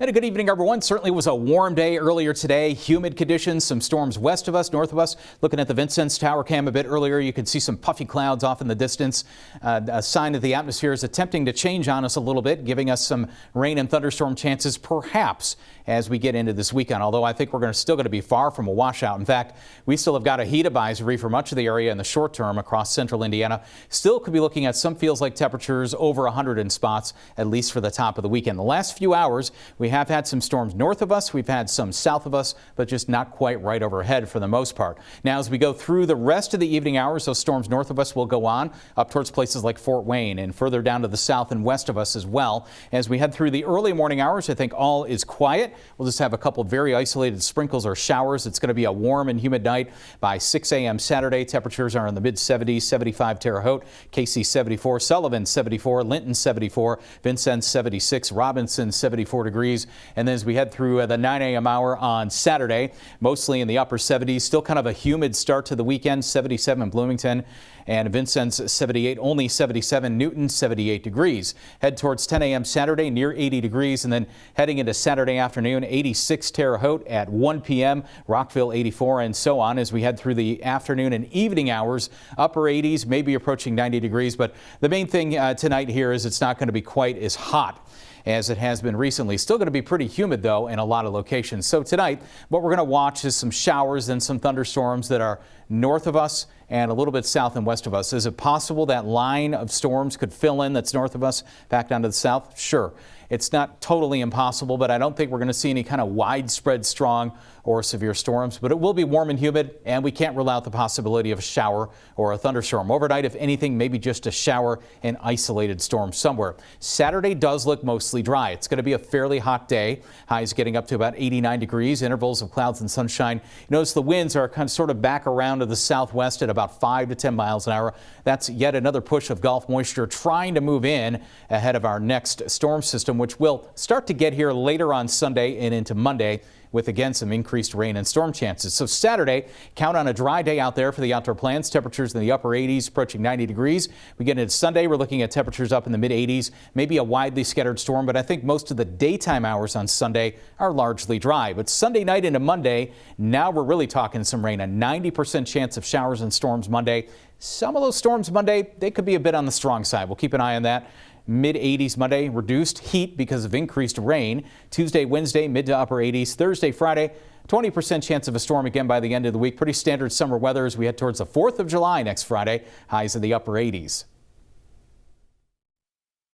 And a good evening, everyone. Certainly was a warm day earlier today. Humid conditions, some storms west of us, north of us. Looking at the Vincennes Tower cam a bit earlier, you could see some puffy clouds off in the distance. A sign that the atmosphere is attempting to change on us a little bit, giving us some rain and thunderstorm chances perhaps as we get into this weekend. Although I think we're still going to be far from a washout. In fact, we still have got a heat advisory for much of the area in the short term across central Indiana. Still could be looking at some feels like temperatures over 100 in spots, at least for the top of the weekend. The last few hours, we have had some storms north of us. We've had some south of us, but just not quite right overhead for the most part. Now, as we go through the rest of the evening hours, those storms north of us will go on up towards places like Fort Wayne and further down to the south and west of us as well. As we head through the early morning hours, I think all is quiet. We'll just have a couple very isolated sprinkles or showers. It's going to be a warm and humid night by 6 a.m. Saturday. Temperatures are in the mid 70s, 75 Terre Haute, Casey 74, Sullivan 74, Linton 74, Vincennes 76, Robinson 74 degrees. And then as we head through the 9 a.m. hour on Saturday, mostly in the upper 70s, still kind of a humid start to the weekend, 77 Bloomington and Vincennes 78, only 77, Newton 78 degrees. Head towards 10 a.m. Saturday, near 80 degrees, and then heading into Saturday afternoon, 86 Terre Haute at 1 p.m., Rockville 84, and so on as we head through the afternoon and evening hours, upper 80s, maybe approaching 90 degrees. But the main thing tonight here is it's not going to be quite as hot as it has been recently. Still going to be pretty humid, though, in a lot of locations. So tonight, what we're going to watch is some showers and some thunderstorms that are north of us and a little bit south and west of us. Is it possible that line of storms could fill in that's north of us back down to the south? Sure. It's not totally impossible, but I don't think we're going to see any kind of widespread strong or severe storms. But it will be warm and humid, and we can't rule out the possibility of a shower or a thunderstorm. Overnight, if anything, maybe just a shower and isolated storm somewhere. Saturday does look mostly dry. It's going to be a fairly hot day. Highs getting up to about 89 degrees, intervals of clouds and sunshine. Notice the winds are kind of sort of back around to the southwest at about 5 to 10 miles an hour. That's yet another push of Gulf moisture trying to move in ahead of our next storm system, which will start to get here later on Sunday and into Monday, with again some increased rain and storm chances. So Saturday, count on a dry day out there for the outdoor plans. Temperatures in the upper 80s, approaching 90 degrees. We get into Sunday, we're looking at temperatures up in the mid 80s, maybe a widely scattered storm, but I think most of the daytime hours on Sunday are largely dry. But Sunday night into Monday, now we're really talking some rain. A 90% chance of showers and storms Monday. Some of those storms Monday, they could be a bit on the strong side. We'll keep an eye on that. Mid 80s Monday, reduced heat because of increased rain. Tuesday, Wednesday, mid to upper 80s. Thursday, Friday, 20% chance of a storm again by the end of the week. Pretty standard summer weather as we head towards the 4th of July next Friday. Highs in the upper 80s.